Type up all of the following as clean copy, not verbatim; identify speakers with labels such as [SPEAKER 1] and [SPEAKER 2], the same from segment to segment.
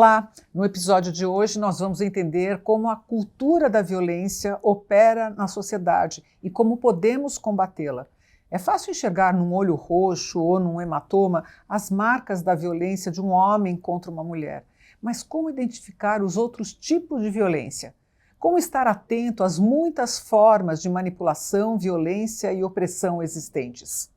[SPEAKER 1] Olá! No episódio de hoje nós vamos entender como a cultura da violência opera na sociedade e como podemos combatê-la. É fácil enxergar num olho roxo ou num hematoma as marcas da violência de um homem contra uma mulher. Mas como identificar os outros tipos de violência? Como estar atento às muitas formas de manipulação, violência e opressão existentes?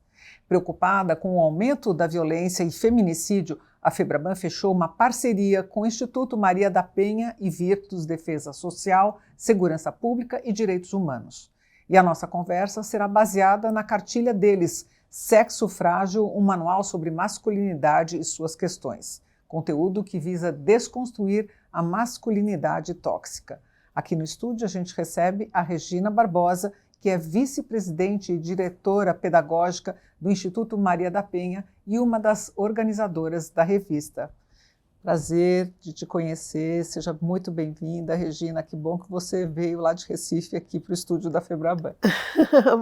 [SPEAKER 1] Preocupada com o aumento da violência e feminicídio, a FEBRABAN fechou uma parceria com o Instituto Maria da Penha e Virtus Defesa Social, Segurança Pública e Direitos Humanos. E a nossa conversa será baseada na cartilha deles, Sexo Frágil, um manual sobre masculinidade e suas questões. Conteúdo que visa desconstruir a masculinidade tóxica. Aqui no estúdio a gente recebe a Regina Barbosa, que é vice-presidente e diretora pedagógica do Instituto Maria da Penha e uma das organizadoras da revista. Prazer de te conhecer, seja muito bem-vinda, Regina, que bom que você veio lá de Recife aqui para o estúdio da FEBRABAN.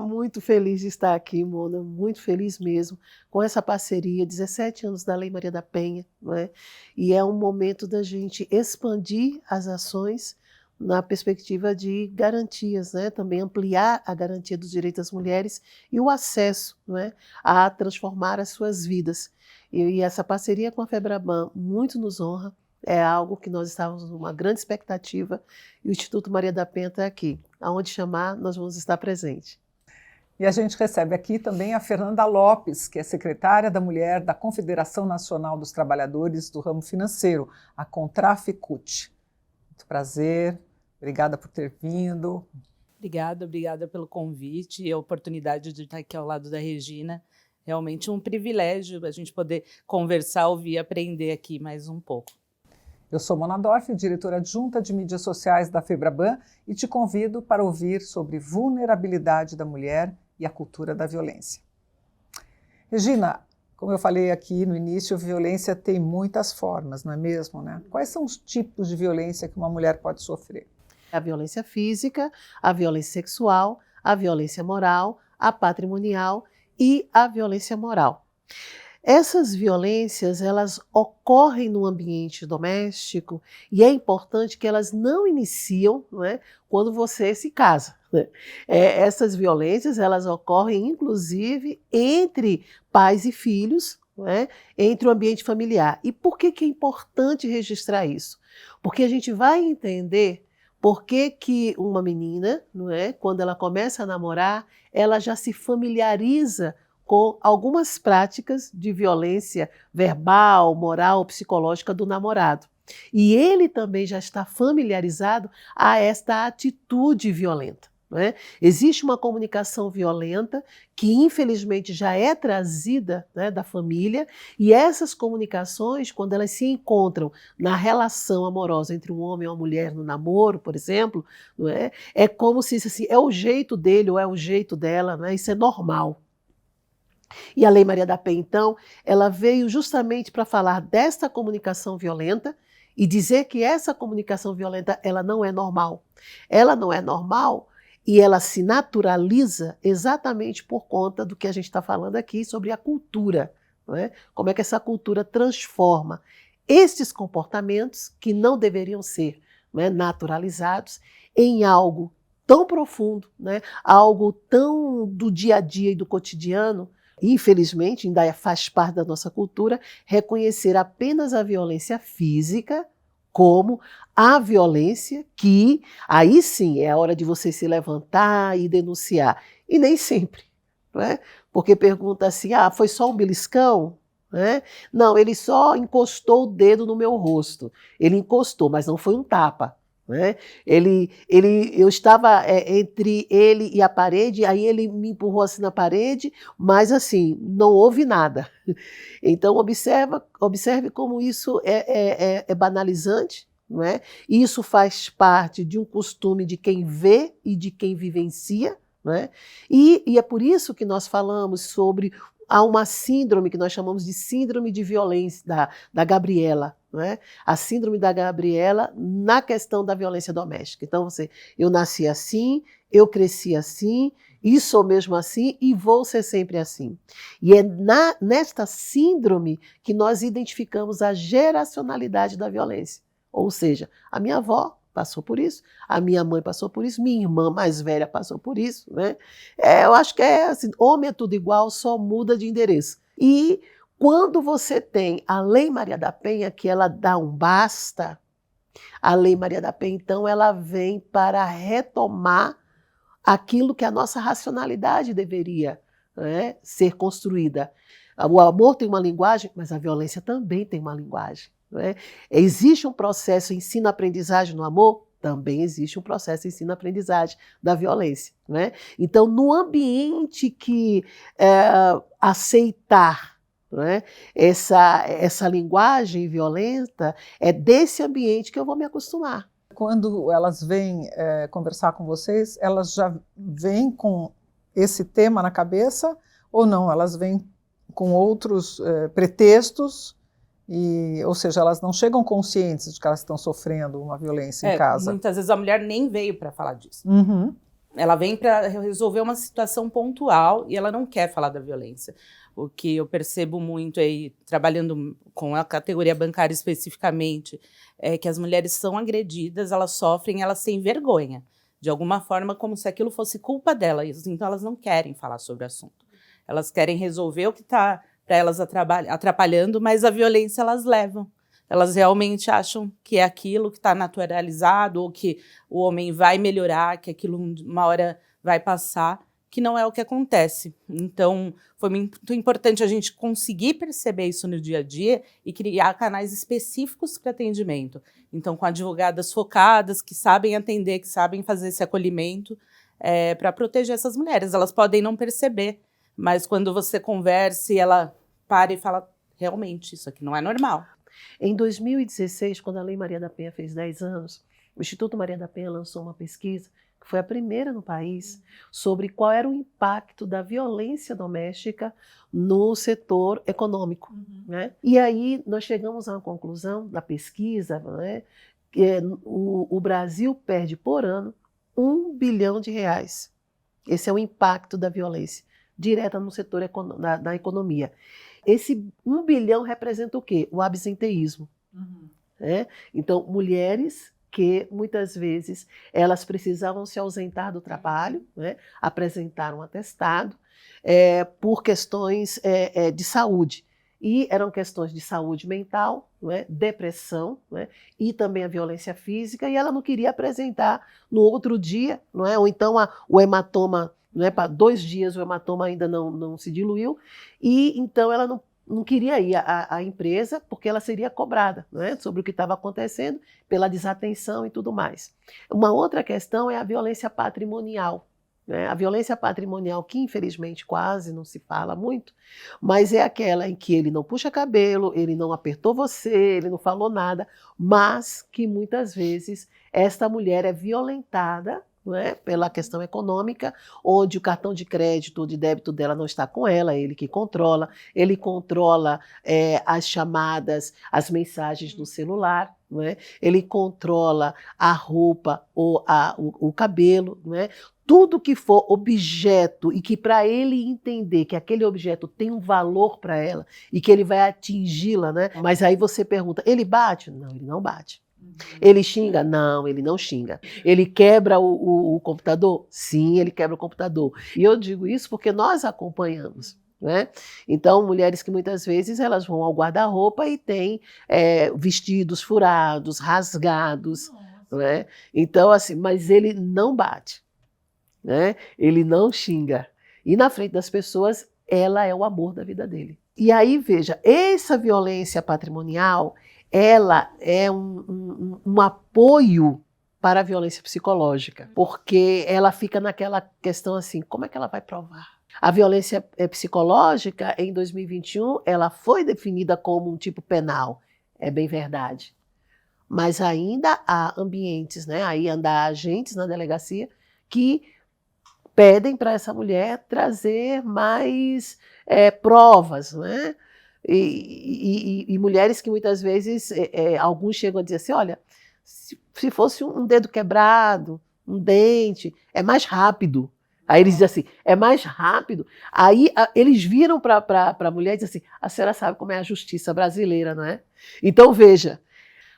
[SPEAKER 2] Muito feliz de estar aqui, Mona, muito feliz mesmo, com essa parceria, 17 anos da Lei Maria da Penha, não é? E é um momento da gente expandir as ações na perspectiva de garantias, né? Também ampliar a garantia dos direitos das mulheres e o acesso, não é? A transformar as suas vidas. E essa parceria com a FEBRABAN muito nos honra, é algo que nós estávamos numa grande expectativa e o Instituto Maria da Penha está aqui. Aonde chamar, nós vamos estar presentes.
[SPEAKER 1] E a gente recebe aqui também a Fernanda Lopes, que é secretária da Mulher da Confederação Nacional dos Trabalhadores do Ramo Financeiro, a Contraficute. Muito prazer, obrigada por ter vindo.
[SPEAKER 3] Obrigada pelo convite e a oportunidade de estar aqui ao lado da Regina. Realmente um privilégio a gente poder conversar, ouvir e aprender aqui mais um pouco.
[SPEAKER 1] Eu sou Mona Dorf, diretora adjunta de mídias sociais da FEBRABAN e te convido para ouvir sobre vulnerabilidade da mulher e a cultura da violência. Regina, como eu falei aqui no início, violência tem muitas formas, não é mesmo, né? Quais são os tipos de violência que uma mulher pode sofrer?
[SPEAKER 2] A violência física, a violência sexual, a violência moral, a patrimonial e a violência moral. Essas violências, elas ocorrem no ambiente doméstico e é importante que elas não iniciam, não é, quando você se casa. Né? Essas violências, elas ocorrem inclusive entre pais e filhos, não é, entre o ambiente familiar. E por que é importante registrar isso? Porque a gente vai entender por que uma menina, não é, quando ela começa a namorar, ela já se familiariza com algumas práticas de violência verbal, moral, psicológica do namorado. E ele também já está familiarizado a esta atitude violenta. Não é? Existe uma comunicação violenta que infelizmente já é trazida, né, da família, e essas comunicações, quando elas se encontram na relação amorosa entre um homem e uma mulher no namoro, por exemplo, não é? É como se assim, é o jeito dele ou é o jeito dela, não é? Isso é normal. E a Lei Maria da Penha, então, ela veio justamente para falar desta comunicação violenta e dizer que essa comunicação violenta ela não é normal. Ela não é normal e ela se naturaliza exatamente por conta do que a gente está falando aqui sobre a cultura. Não é? Como é que essa cultura transforma estes comportamentos que não deveriam ser, não é, naturalizados em algo tão profundo, né? Algo tão do dia a dia e do cotidiano. Infelizmente, ainda faz parte da nossa cultura reconhecer apenas a violência física como a violência que, aí sim, é a hora de você se levantar e denunciar. E nem sempre, não é? Porque pergunta assim, foi só um beliscão? Né? Não, ele só encostou o dedo no meu rosto. Ele encostou, mas não foi um tapa. Né? Eu estava entre ele e a parede, aí ele me empurrou assim na parede, mas assim, não houve nada. Então observe como isso é banalizante, não é? Isso faz parte de um costume de quem vê e de quem vivencia, não é? E é por isso que nós falamos sobre há uma síndrome que nós chamamos de síndrome de violência da Gabriela, não é? A síndrome da Gabriela na questão da violência doméstica. Então, eu nasci assim, eu cresci assim, e sou mesmo assim e vou ser sempre assim. E é nesta síndrome que nós identificamos a geracionalidade da violência. Ou seja, a minha avó passou por isso, a minha mãe passou por isso, minha irmã mais velha passou por isso, né? Eu acho que é assim, homem é tudo igual, só muda de endereço. E quando você tem a Lei Maria da Penha, que ela dá um basta, a Lei Maria da Penha, então, ela vem para retomar aquilo que a nossa racionalidade deveria, né, ser construída. O amor tem uma linguagem, mas a violência também tem uma linguagem. Né? Existe um processo ensino-aprendizagem no amor? Também existe um processo ensino-aprendizagem da violência. Né? Então, no ambiente que aceitar, né, essa linguagem violenta, é desse ambiente que eu vou me acostumar.
[SPEAKER 1] Quando elas vêm conversar com vocês, elas já vêm com esse tema na cabeça ou não? Elas vêm com outros pretextos, ou seja, elas não chegam conscientes de que elas estão sofrendo uma violência em casa?
[SPEAKER 3] Muitas vezes a mulher nem veio para falar disso.
[SPEAKER 1] Uhum.
[SPEAKER 3] Ela vem para resolver uma situação pontual e ela não quer falar da violência. O que eu percebo muito aí, trabalhando com a categoria bancária especificamente, é que as mulheres são agredidas, elas sofrem, elas têm vergonha, de alguma forma, como se aquilo fosse culpa delas. Então, elas não querem falar sobre o assunto. Elas querem resolver o que está para elas atrapalhando, mas a violência elas levam. Elas realmente acham que é aquilo que está naturalizado, ou que o homem vai melhorar, que aquilo uma hora vai passar, que não é o que acontece. Então, foi muito importante a gente conseguir perceber isso no dia a dia e criar canais específicos para atendimento. Então, com advogadas focadas, que sabem atender, que sabem fazer esse acolhimento para proteger essas mulheres. Elas podem não perceber, mas quando você conversa e ela para e fala, realmente, isso aqui não é normal.
[SPEAKER 2] Em 2016, quando a Lei Maria da Penha fez 10 anos, o Instituto Maria da Penha lançou uma pesquisa, que foi a primeira no país, sobre qual era o impacto da violência doméstica no setor econômico. Né? E aí nós chegamos a uma conclusão da pesquisa, né, que o Brasil perde por ano R$1 bilhão. Esse é o impacto da violência direta no setor da economia. Esse 1 bilhão representa o quê? O absenteísmo. Né? Então, mulheres que muitas vezes elas precisavam se ausentar do trabalho, né? Apresentar um atestado por questões de saúde. E eram questões de saúde mental, né? Depressão, né? E também a violência física, e ela não queria apresentar no outro dia, não é? Ou então o hematoma, não é? Para 2 dias o hematoma ainda não se diluiu, e então ela não queria ir à empresa porque ela seria cobrada, né, sobre o que estava acontecendo, pela desatenção e tudo mais. Uma outra questão é a violência patrimonial. Né? A violência patrimonial, que infelizmente quase não se fala muito, mas é aquela em que ele não puxa cabelo, ele não apertou você, ele não falou nada, mas que muitas vezes esta mulher é violentada, não é? Pela questão econômica, onde o cartão de crédito ou de débito dela não está com ela, é ele que controla, ele controla as chamadas, as mensagens no celular, não é? Ele controla a roupa ou o cabelo, não é? Tudo que for objeto e que para ele entender que aquele objeto tem um valor para ela e que ele vai atingi-la, né? Mas aí você pergunta, ele bate? Não, ele não bate. Ele xinga? Não, ele não xinga. Ele quebra o computador? Sim, ele quebra o computador. E eu digo isso porque nós acompanhamos. Né? Então, mulheres que muitas vezes elas vão ao guarda-roupa e têm vestidos furados, rasgados. Né? Então, assim, mas ele não bate. Né? Ele não xinga. E na frente das pessoas, ela é o amor da vida dele. E aí, veja, essa violência patrimonial, ela é um apoio para a violência psicológica, porque ela fica naquela questão assim, como é que ela vai provar? A violência psicológica, em 2021, ela foi definida como um tipo penal, é bem verdade. Mas ainda há ambientes, né? Aí há agentes na delegacia que pedem para essa mulher trazer mais provas, né? E mulheres que muitas vezes, alguns chegam a dizer assim, olha, se fosse um dedo quebrado, um dente, é mais rápido. Aí eles dizem assim, é mais rápido. Aí eles viram para a mulher e dizem assim, a senhora sabe como é a justiça brasileira, não é? Então veja,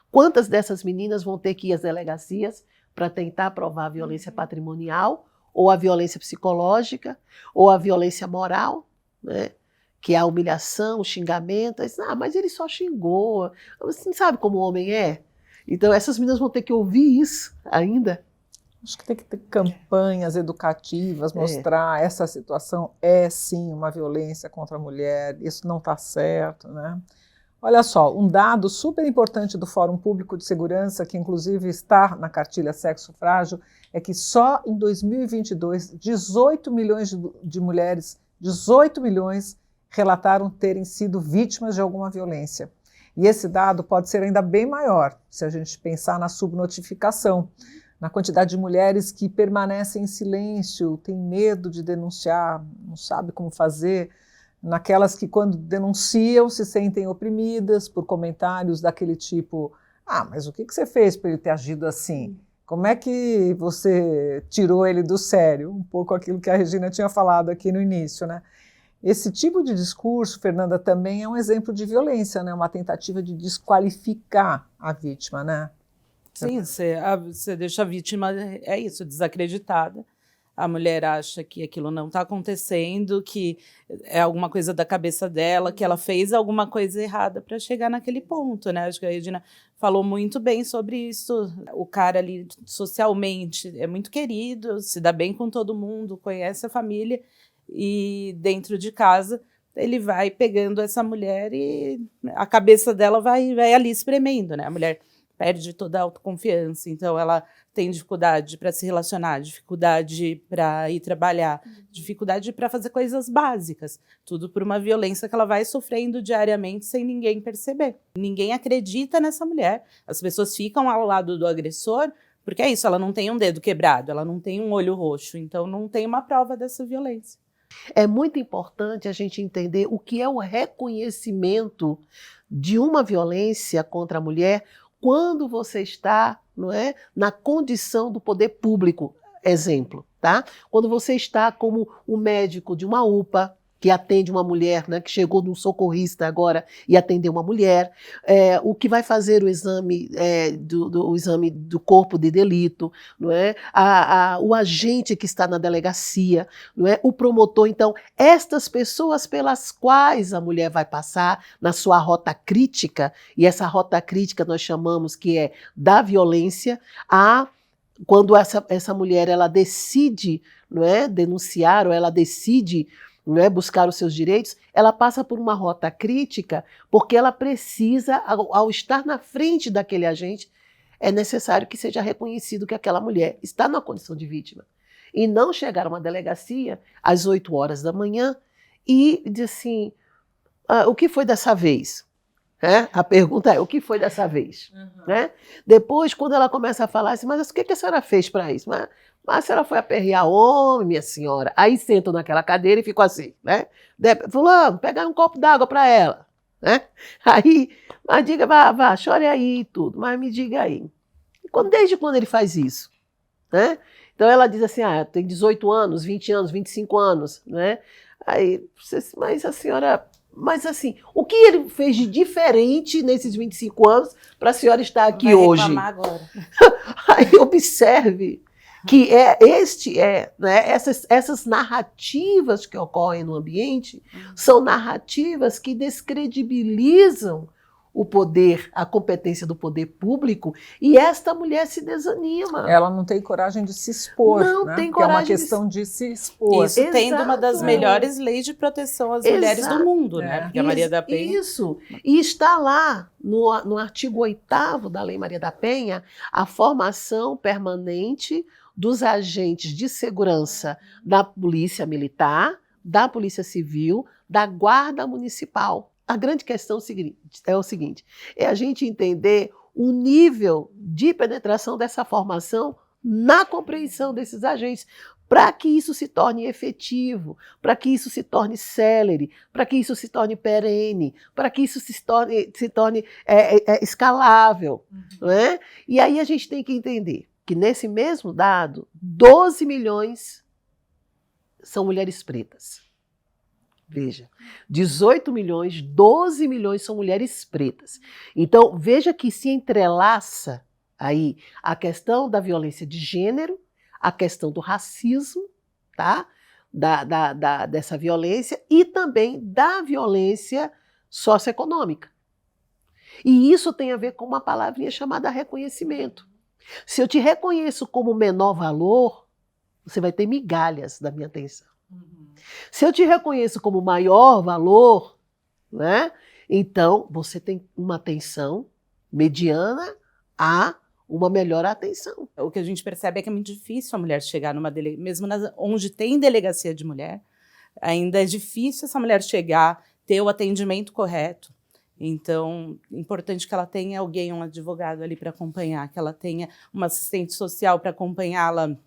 [SPEAKER 2] quantas dessas meninas vão ter que ir às delegacias para tentar provar a violência patrimonial, ou a violência psicológica, ou a violência moral, né? Que é a humilhação, o xingamento. Mas ele só xingou. Você não sabe como o homem é? Então essas meninas vão ter que ouvir isso ainda.
[SPEAKER 1] Acho que tem que ter campanhas educativas, mostrar essa situação é sim uma violência contra a mulher, isso não está certo, né? Olha só, um dado super importante do Fórum Público de Segurança, que inclusive está na cartilha Sexo Frágil, é que só em 2022, 18 milhões de mulheres, 18 milhões, relataram terem sido vítimas de alguma violência. E esse dado pode ser ainda bem maior, se a gente pensar na subnotificação, na quantidade de mulheres que permanecem em silêncio, têm medo de denunciar, não sabem como fazer, naquelas que quando denunciam se sentem oprimidas por comentários daquele tipo, mas o que você fez para ele ter agido assim? Como é que você tirou ele do sério? Um pouco aquilo que a Regina tinha falado aqui no início, né? Esse tipo de discurso, Fernanda, também é um exemplo de violência, né? Uma tentativa de desqualificar a vítima, né?
[SPEAKER 3] Sim, você deixa a vítima, é isso, desacreditada. A mulher acha que aquilo não está acontecendo, que é alguma coisa da cabeça dela, que ela fez alguma coisa errada para chegar naquele ponto, né? Acho que a Regina falou muito bem sobre isso. O cara ali, socialmente, é muito querido, se dá bem com todo mundo, conhece a família, e dentro de casa ele vai pegando essa mulher e a cabeça dela vai ali espremendo, né? A mulher perde toda a autoconfiança, então ela tem dificuldade para se relacionar, dificuldade para ir trabalhar, dificuldade para fazer coisas básicas, tudo por uma violência que ela vai sofrendo diariamente sem ninguém perceber. Ninguém acredita nessa mulher, as pessoas ficam ao lado do agressor, porque é isso, ela não tem um dedo quebrado, ela não tem um olho roxo, então não tem uma prova dessa violência.
[SPEAKER 2] É muito importante a gente entender o que é o reconhecimento de uma violência contra a mulher quando você está, não é, na condição do poder público. Exemplo, tá? Quando você está como o médico de uma UPA, que atende uma mulher, né, que chegou de um socorrista agora e atendeu uma mulher, o que vai fazer o exame, o exame do corpo de delito, não é? O agente que está na delegacia, não é? O promotor. Então, estas pessoas pelas quais a mulher vai passar na sua rota crítica, e essa rota crítica nós chamamos que é da violência, quando essa mulher ela decide, não é, denunciar, ou ela decide, não é, buscar os seus direitos, ela passa por uma rota crítica, porque ela precisa, ao estar na frente daquele agente, é necessário que seja reconhecido que aquela mulher está na condição de vítima. E não chegar a uma delegacia às 8 horas da manhã e dizer assim, o que foi dessa vez? A pergunta é, o que foi dessa vez? Né? Depois, quando ela começa a falar assim, mas o que a senhora fez para isso? Mas a senhora foi aperrear homem, minha senhora. Aí sentam naquela cadeira e ficam assim, né? Fulano, pegar um copo d'água para ela. Né? Aí, mas diga, vá, chore aí e tudo, mas me diga aí. Desde quando ele faz isso? Né? Então ela diz assim, tem 18 anos, 20 anos, 25 anos. Né? Aí, mas a senhora... Mas assim, o que ele fez de diferente nesses 25 anos para a senhora estar aqui hoje?
[SPEAKER 3] Vai reclamar agora.
[SPEAKER 2] Aí observe que né, essas narrativas que ocorrem no ambiente são narrativas que descredibilizam o poder, a competência do poder público, e esta mulher se desanima.
[SPEAKER 1] Ela não tem coragem de se expor,
[SPEAKER 2] não,
[SPEAKER 1] né?
[SPEAKER 2] tem
[SPEAKER 1] Porque é uma
[SPEAKER 2] coragem
[SPEAKER 1] questão de se expor.
[SPEAKER 3] Isso tendo uma das melhores leis de proteção às mulheres do mundo, né? Porque a Maria da Penha...
[SPEAKER 2] Isso, e está lá no artigo 8º da Lei Maria da Penha, a formação permanente dos agentes de segurança da Polícia Militar, da Polícia Civil, da Guarda Municipal. A grande questão é o seguinte, é a gente entender o nível de penetração dessa formação na compreensão desses agentes, para que isso se torne efetivo, para que isso se torne célere, para que isso se torne perene, para que isso se torne escalável. Não é? E aí a gente tem que entender que nesse mesmo dado, 12 milhões são mulheres pretas. Veja, 18 milhões, 12 milhões são mulheres pretas. Então, veja que se entrelaça aí a questão da violência de gênero, a questão do racismo, tá? Dessa violência e também da violência socioeconômica. E isso tem a ver com uma palavrinha chamada reconhecimento. Se eu te reconheço como menor valor, você vai ter migalhas da minha atenção. Se eu te reconheço como maior valor, né, então você tem uma atenção mediana a uma melhor atenção.
[SPEAKER 3] O que a gente percebe é que é muito difícil a mulher chegar numa mesmo onde tem delegacia de mulher, ainda é difícil essa mulher chegar, ter o atendimento correto. Então, é importante que ela tenha alguém, um advogado ali para acompanhar, que ela tenha uma assistente social para acompanhá-la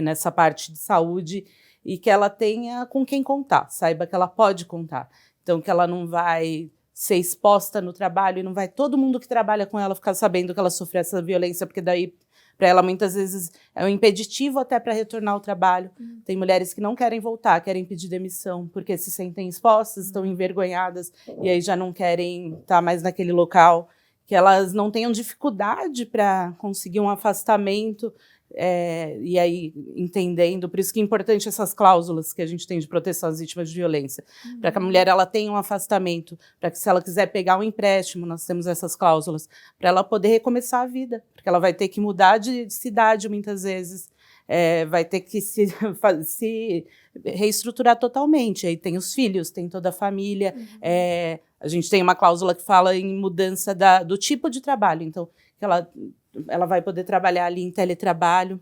[SPEAKER 3] nessa parte de saúde e que ela tenha com quem contar, saiba que ela pode contar. Então, que ela não vai ser exposta no trabalho e não vai todo mundo que trabalha com ela ficar sabendo que ela sofreu essa violência, porque daí, para ela, muitas vezes, é um impeditivo até para retornar ao trabalho. Tem mulheres que não querem voltar, querem pedir demissão, porque se sentem expostas, estão envergonhadas, e aí já não querem estar mais naquele local, que elas não tenham dificuldade para conseguir um afastamento, e aí entendendo, por isso que é importante essas cláusulas que a gente tem de proteção às vítimas de violência, para que a mulher ela tenha um afastamento, para que se ela quiser pegar um empréstimo, nós temos essas cláusulas, para ela poder recomeçar a vida, porque ela vai ter que mudar de cidade muitas vezes, vai ter que se reestruturar totalmente, aí tem os filhos, tem toda a família, a gente tem uma cláusula que fala em mudança do tipo de trabalho, então que ela vai poder trabalhar ali em teletrabalho.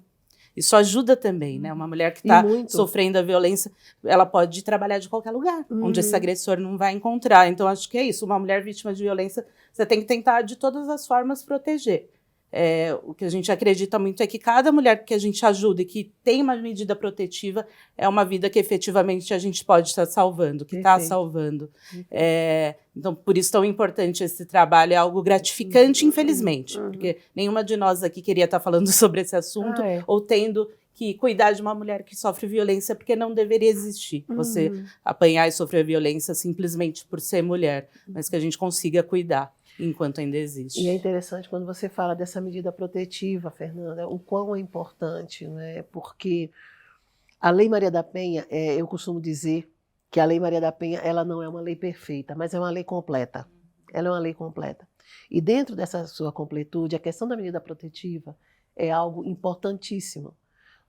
[SPEAKER 3] Isso ajuda também, né? Uma mulher que está sofrendo a violência, ela pode trabalhar de qualquer lugar, onde esse agressor não vai encontrar. Então, acho que é isso. Uma mulher vítima de violência, você tem que tentar, de todas as formas, proteger. O que a gente acredita muito é que cada mulher que a gente ajuda e que tem uma medida protetiva é uma vida que efetivamente a gente pode estar salvando, que está salvando. Então, por isso tão importante esse trabalho, é algo gratificante, infelizmente, porque nenhuma de nós aqui queria estar falando sobre esse assunto ou tendo que cuidar de uma mulher que sofre violência, porque não deveria existir você apanhar e sofrer violência simplesmente por ser mulher, mas que a gente consiga cuidar enquanto ainda existe.
[SPEAKER 2] E é interessante quando você fala dessa medida protetiva, Fernanda, o quão é importante, né? Porque a Lei Maria da Penha, eu costumo dizer que a Lei Maria da Penha ela não é uma lei perfeita, mas é uma lei completa. Ela é uma lei completa. E dentro dessa sua completude, a questão da medida protetiva é algo importantíssimo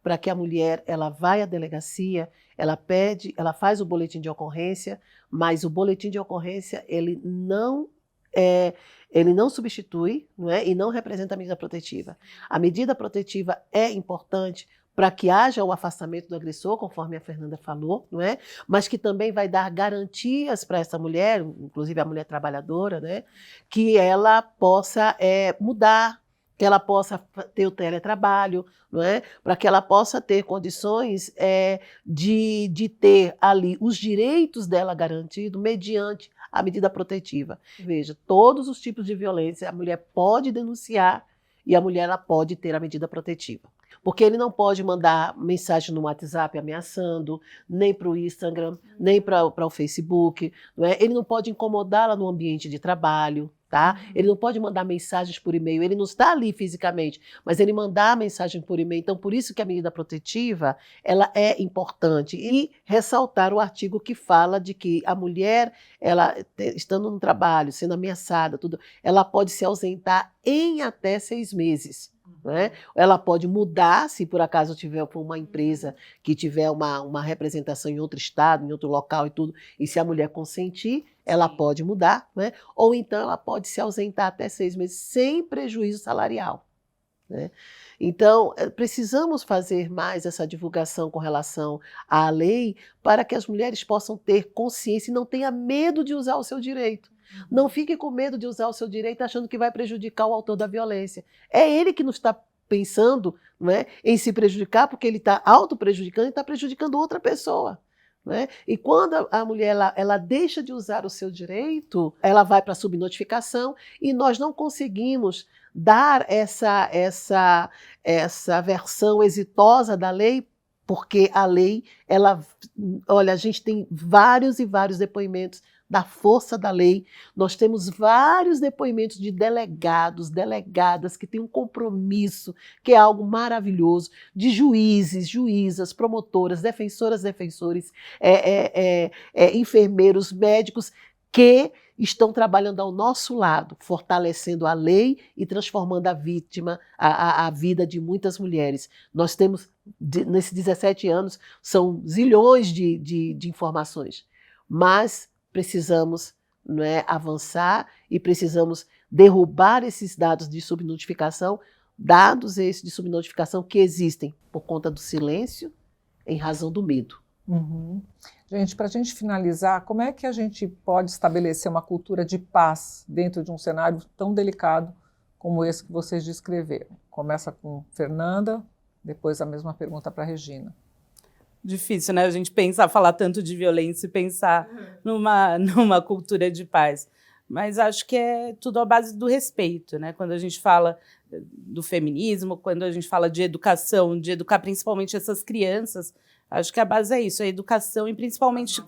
[SPEAKER 2] para que a mulher ela vai à delegacia, ela pede, ela faz o boletim de ocorrência, mas o boletim de ocorrência ele não substitui, não é? E não representa a medida protetiva. A medida protetiva é importante para que haja o afastamento do agressor, conforme a Fernanda falou, não é? Mas que também vai dar garantias para essa mulher, inclusive a mulher trabalhadora, né? Que ela possa mudar, que ela possa ter o teletrabalho, não é? Para que ela possa ter condições de ter ali os direitos dela garantidos mediante a medida protetiva. Veja, todos os tipos de violência a mulher pode denunciar e a mulher ela pode ter a medida protetiva. Porque ele não pode mandar mensagem no WhatsApp ameaçando, nem para o Instagram, nem para o Facebook, não é? Ele não pode incomodá-la no ambiente de trabalho, tá? Ele não pode mandar mensagens por e-mail, ele não está ali fisicamente, mas ele mandar mensagem por e-mail. Então, por isso que a medida protetiva ela é importante. E ressaltar o artigo que fala de que a mulher, ela estando no trabalho, sendo ameaçada, tudo, ela pode se ausentar em até 6 meses. Né? Ela pode mudar, se por acaso tiver uma empresa que tiver uma representação em outro estado, em outro local e tudo, e se a mulher consentir, ela pode mudar, né? Ou então ela pode se ausentar até 6 meses sem prejuízo salarial. Né? Então, precisamos fazer mais essa divulgação com relação à lei para que as mulheres possam ter consciência e não tenha medo de usar o seu direito. Não fique com medo de usar o seu direito achando que vai prejudicar o autor da violência. É ele que não está pensando, não é, em se prejudicar, porque ele está auto-prejudicando e está prejudicando outra pessoa. Né? E quando a mulher ela deixa de usar o seu direito, ela vai para a subnotificação e nós não conseguimos dar essa versão exitosa da lei porque a lei, olha, a gente tem vários e vários depoimentos da força da lei. Nós temos vários depoimentos de delegados, delegadas que têm um compromisso, que é algo maravilhoso, de juízes, juízas, promotoras, defensoras, defensores, enfermeiros, médicos, que estão trabalhando ao nosso lado, fortalecendo a lei e transformando a vítima, a vida de muitas mulheres. Nós temos, nesses 17 anos, são zilhões de informações, mas precisamos, não é, avançar e precisamos derrubar esses dados de subnotificação, dados esses de subnotificação que existem por conta do silêncio, em razão do medo.
[SPEAKER 1] Uhum. Gente, para a gente finalizar, como é que a gente pode estabelecer uma cultura de paz dentro de um cenário tão delicado como esse que vocês descreveram? Começa com Fernanda, depois a mesma pergunta para a Regina.
[SPEAKER 3] Difícil, né? A gente falar tanto de violência e pensar numa cultura de paz. Mas acho que é tudo à base do respeito, né? Quando a gente fala do feminismo, quando a gente fala de educação, de educar principalmente essas crianças, acho que a base é isso, a educação, e principalmente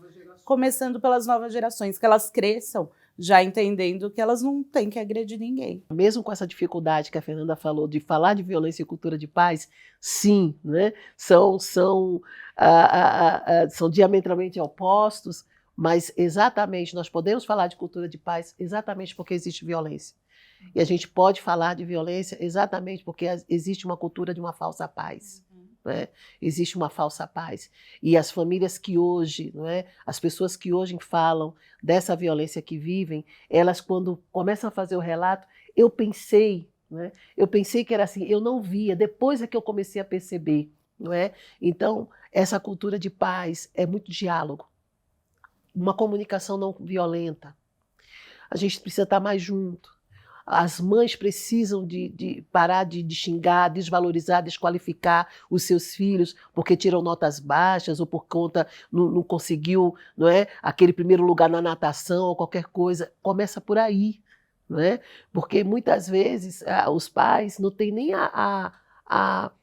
[SPEAKER 3] começando pelas novas gerações, que elas cresçam já entendendo que elas não têm que agredir ninguém.
[SPEAKER 2] Mesmo com essa dificuldade que a Fernanda falou de falar de violência e cultura de paz, sim, né? São diametralmente opostos, mas exatamente nós podemos falar de cultura de paz exatamente porque existe violência. E a gente pode falar de violência exatamente porque existe uma cultura de uma falsa paz. Né? Existe uma falsa paz. E as famílias que hoje, não é, as pessoas que hoje falam dessa violência que vivem, elas, quando começam a fazer o relato, eu pensei que era assim, eu não via, depois é que eu comecei a perceber. Não é? Então, essa cultura de paz é muito diálogo, uma comunicação não violenta. A gente precisa estar mais junto. As mães precisam de parar de xingar, desvalorizar, desqualificar os seus filhos porque tiram notas baixas ou por conta não conseguiu, não é, aquele primeiro lugar na natação ou qualquer coisa. Começa por aí, não é? Porque muitas vezes os pais não têm nem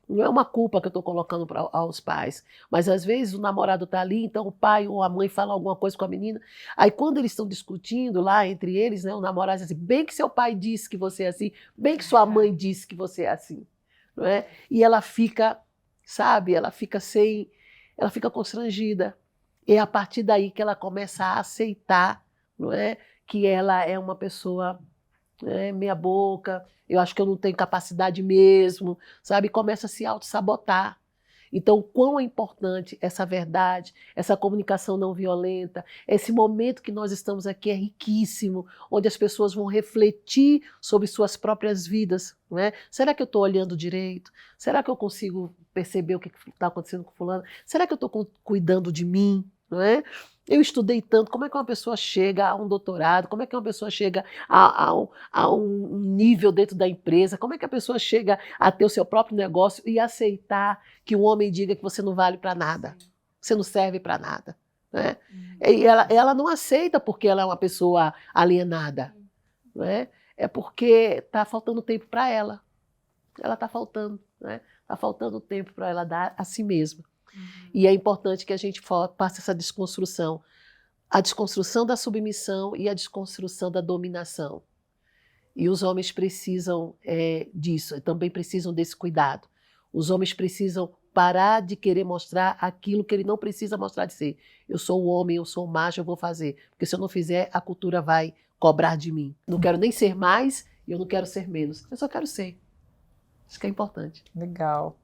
[SPEAKER 2] não é uma culpa que eu estou colocando aos pais, mas às vezes o namorado está ali, então o pai ou a mãe fala alguma coisa com a menina, aí quando eles estão discutindo lá entre eles, né, o namorado diz assim, bem que seu pai disse que você é assim, bem que sua mãe disse que você é assim, não é? E ela fica, sabe, ela fica constrangida, e é a partir daí que ela começa a aceitar, não é, que ela é uma pessoa meia boca, eu acho que eu não tenho capacidade mesmo, sabe? Começa a se auto-sabotar. Então, quão é importante essa verdade, essa comunicação não violenta, esse momento que nós estamos aqui é riquíssimo, onde as pessoas vão refletir sobre suas próprias vidas, não é? Será que eu estou olhando direito? Será que eu consigo perceber o que está acontecendo com fulano? Será que eu estou cuidando de mim? Não é? Eu estudei tanto, como é que uma pessoa chega a um doutorado, como é que uma pessoa chega a um nível dentro da empresa, como é que a pessoa chega a ter o seu próprio negócio e aceitar que um homem diga que você não vale para nada, você não serve para nada. Né? E ela não aceita porque ela é uma pessoa alienada. Né? É porque está faltando tempo para ela. Ela está faltando. Né? Está faltando tempo para ela dar a si mesma. E é importante que a gente faça essa desconstrução. A desconstrução da submissão e a desconstrução da dominação. E os homens precisam disso, também precisam desse cuidado. Os homens precisam parar de querer mostrar aquilo que ele não precisa mostrar de ser. Eu sou o homem, eu sou o macho, eu vou fazer. Porque se eu não fizer, a cultura vai cobrar de mim. Não quero nem ser mais e eu não quero ser menos. Eu só quero ser. Isso que é importante.
[SPEAKER 1] Legal.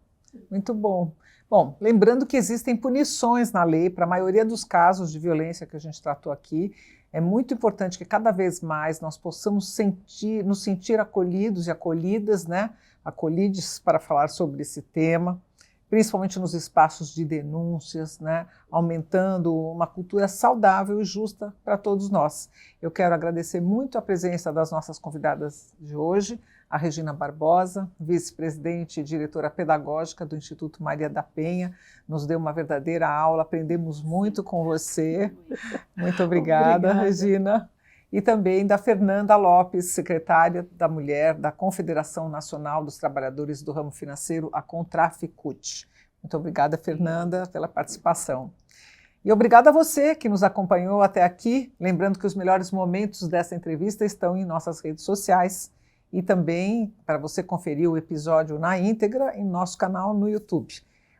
[SPEAKER 1] Muito bom. Bom, lembrando que existem punições na lei para a maioria dos casos de violência que a gente tratou aqui. É muito importante que cada vez mais nós possamos nos sentir acolhidos e acolhidas, né? Acolhides para falar sobre esse tema, principalmente nos espaços de denúncias, né? Aumentando uma cultura saudável e justa para todos nós. Eu quero agradecer muito a presença das nossas convidadas de hoje, a Regina Barbosa, vice-presidente e diretora pedagógica do Instituto Maria da Penha, nos deu uma verdadeira aula, aprendemos muito com você. Muito obrigada, Regina. E também da Fernanda Lopes, secretária da Mulher da Confederação Nacional dos Trabalhadores do Ramo Financeiro, a Contraficute. Muito obrigada, Fernanda, pela participação. E obrigada a você que nos acompanhou até aqui. Lembrando que os melhores momentos dessa entrevista estão em nossas redes sociais e também para você conferir o episódio na íntegra em nosso canal no YouTube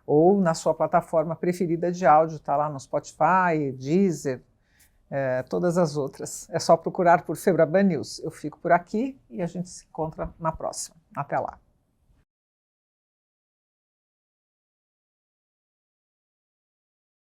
[SPEAKER 1] ou na sua plataforma preferida de áudio, está lá no Spotify, Deezer, todas as outras. É só procurar por Febraban News. Eu fico por aqui e a gente se encontra na próxima. Até lá.